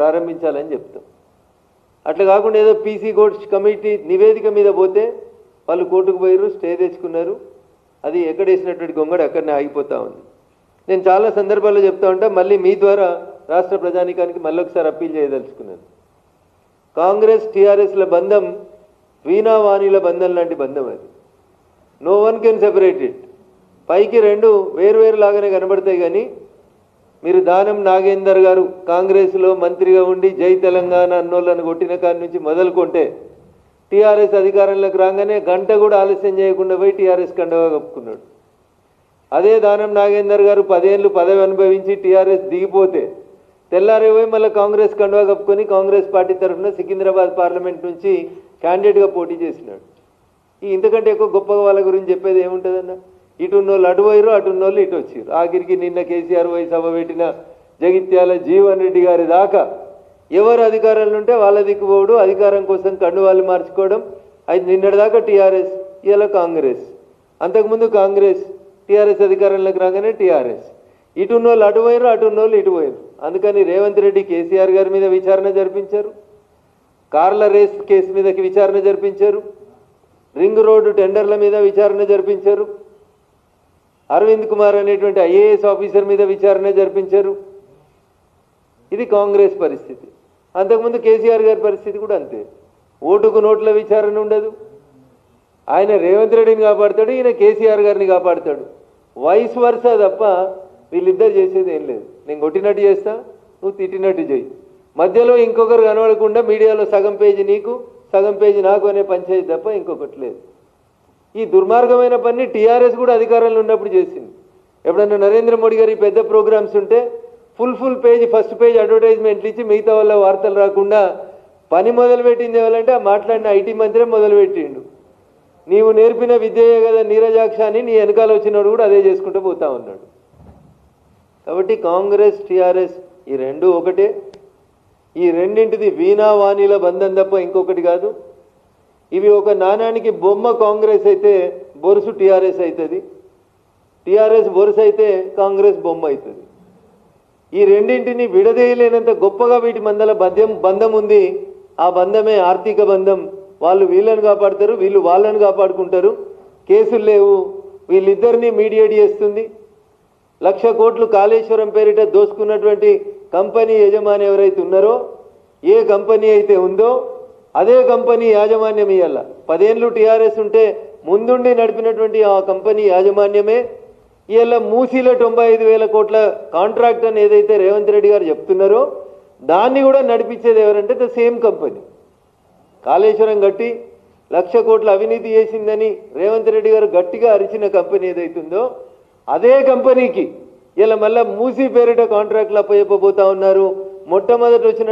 ప్రారంభించాలని చెప్తాం. అట్లా కాకుండా ఏదో పీసీ కోర్ట్స్ కమిటీ నివేదిక మీద పోతే వాళ్ళు కోర్టుకు పోయారు, స్టే తెచ్చుకున్నారు. అది ఎక్కడేసినటువంటి గొంగడు అక్కడనే ఆగిపోతూ ఉంది. నేను చాలా సందర్భాల్లో చెప్తా ఉంటా, మళ్ళీ మీ ద్వారా రాష్ట్ర ప్రజానీకానికి మళ్ళీ ఒకసారి అప్పీల్ చేయదలుచుకున్నాను. కాంగ్రెస్ టీఆర్ఎస్ల బంధం వీణావాణిల బంధం లాంటి బంధం అది. No one can separate it. పైకి రెండు వేరువేరు లాగానే కనబడతాయి, కానీ మీరు దానం నాగేందర్ గారు కాంగ్రెస్లో మంత్రిగా ఉండి జై తెలంగాణ అన్నోళ్ళను కొట్టిన కాడి నుంచి మొదలుకుంటే టీఆర్ఎస్ అధికారంలోకి రాగానే గంట కూడా ఆలస్యం చేయకుండా పోయి టీఆర్ఎస్ కండవా కప్పుకున్నాడు. అదే దానం నాగేందర్ గారు 10 ఏళ్ళు పదవి అనుభవించి టీఆర్ఎస్ దిగిపోతే తెల్లారే పోయి మళ్ళీ కాంగ్రెస్ కండవా కప్పుకొని కాంగ్రెస్ పార్టీ తరఫున సికింద్రాబాద్ పార్లమెంట్ నుంచి క్యాండిడేట్గా పోటీ చేసినాడు. ఇంతకంటే ఎక్కువ గొప్పగా వాళ్ళ గురించి చెప్పేది ఏముంటుందన్న? ఇటున్నోళ్ళు అటు పోయారు, అటున్నోళ్ళు ఇటు వచ్చారు. ఆఖరికి నిన్న కేసీఆర్ పోయి సభ పెట్టిన జగిత్యాల జీవన్ రెడ్డి గారి దాకా ఎవరు అధికారంలో ఉంటే వాళ్ళ దిక్కుపోవడం, అధికారం కోసం కండువాళ్ళు మార్చుకోవడం. అది నిన్నటిదాకా టీఆర్ఎస్, ఇలా కాంగ్రెస్. అంతకుముందు కాంగ్రెస్, టీఆర్ఎస్ అధికారంలోకి రాగానే టీఆర్ఎస్. ఇటున్నోళ్ళు అటు పోయారు, అటున్నోళ్ళు ఇటు పోయారు. అందుకని రేవంత్ రెడ్డి కేసీఆర్ గారి మీద విచారణ జరిపించారు, కార్ల రేస్ కేసు మీదకి విచారణ జరిపించారు, రింగ్ రోడ్డు టెండర్ల మీద విచారణ జరిపించారు, అరవింద్ కుమార్ అనేటువంటి ఐఏఎస్ ఆఫీసర్ మీద విచారణ జరిపించారు. ఇది కాంగ్రెస్ పరిస్థితి. అంతకుముందు కేసీఆర్ గారి పరిస్థితి కూడా అంతే. ఓటుకు నోట్ల విచారణ ఉండదు. ఆయన రేవంత్ రెడ్డిని కాపాడుతాడు, ఈయన కేసీఆర్ గారిని కాపాడుతాడు. వైస్ వర్సా తప్ప వీళ్ళిద్దరు చేసేది ఏం లేదు. నేను కొట్టినట్టు చేస్తా, నువ్వు తిట్టినట్టు చేయి. మధ్యలో ఇంకొకరు కనబడకుండా మీడియాలో సగం పేజీ నీకు సగం పేజీ నాకు అనే పంచాయతీ తప్ప ఇంకొకటి లేదు. ఈ దుర్మార్గమైన పని టీఆర్ఎస్ కూడా అధికారంలో ఉన్నప్పుడు చేసింది. ఎప్పుడన్నా నరేంద్ర మోడీ గారి పెద్ద ప్రోగ్రామ్స్ ఉంటే ఫుల్ పేజ్ ఫస్ట్ పేజ్ అడ్వర్టైజ్మెంట్లు ఇచ్చి మిగతా వాళ్ళ వార్తలు రాకుండా పని మొదలుపెట్టింది ఎవరంటే ఆ మాట్లాడిన ఐటీ మంత్రే మొదలుపెట్టిండు. నీవు నేర్పిన విద్యయే కదా నీరజాక్ష అని నీ వెనకాల వచ్చినోడు కూడా అదే చేసుకుంటూ పోతా ఉన్నాడు. కాబట్టి కాంగ్రెస్ టీఆర్ఎస్ ఈ రెండు ఒకటే. ఈ రెండింటిది వీణావాణిల బంధం తప్ప ఇంకొకటి కాదు. ఇవి ఒక నాణానికి బొమ్మ కాంగ్రెస్ అయితే బొరుసు టీఆర్ఎస్ అవుతుంది, టీఆర్ఎస్ బొరుసు అయితే కాంగ్రెస్ బొమ్మ అవుతుంది. ఈ రెండింటిని విడదీయలేనంత గొప్పగా వీటి మధ్యలో బంధం ఉంది. ఆ బంధమే ఆర్థిక బంధం. వాళ్ళు వీళ్ళని కాపాడుతారు, వీళ్ళు వాళ్ళని కాపాడుకుంటారు. కేసులు లేవు, వీళ్ళిద్దరినీ మీడియేట్ చేస్తుంది. 1,00,000 కోట్లు కాళేశ్వరం పేరిట దోసుకున్నటువంటి కంపెనీ యజమాని ఎవరైతే ఉన్నారో, ఏ కంపెనీ అయితే ఉందో అదే కంపెనీ యాజమాన్యం ఇయ్యాల. 10 ఏళ్ళు టీఆర్ఎస్ ఉంటే ముందుండి నడిపినటువంటి ఆ కంపెనీ యాజమాన్యమే ఇవాళ మూసీలో 95,000 కోట్ల కాంట్రాక్ట్ అని ఏదైతే రేవంత్ రెడ్డి గారు చెప్తున్నారో దాన్ని కూడా నడిపించేది ఎవరంటే ద సేమ్ కంపెనీ. కాళేశ్వరం కట్టి 1,00,000 కోట్ల అవినీతి చేసిందని రేవంత్ రెడ్డి గారు గట్టిగా అరిచిన కంపెనీ ఏదైతుందో అదే కంపెనీకి ఇలా మళ్ళీ మూసీ పేరిట కాంట్రాక్ట్లు అప్పచెప్పబోతా ఉన్నారు. మొట్టమొదటి వచ్చిన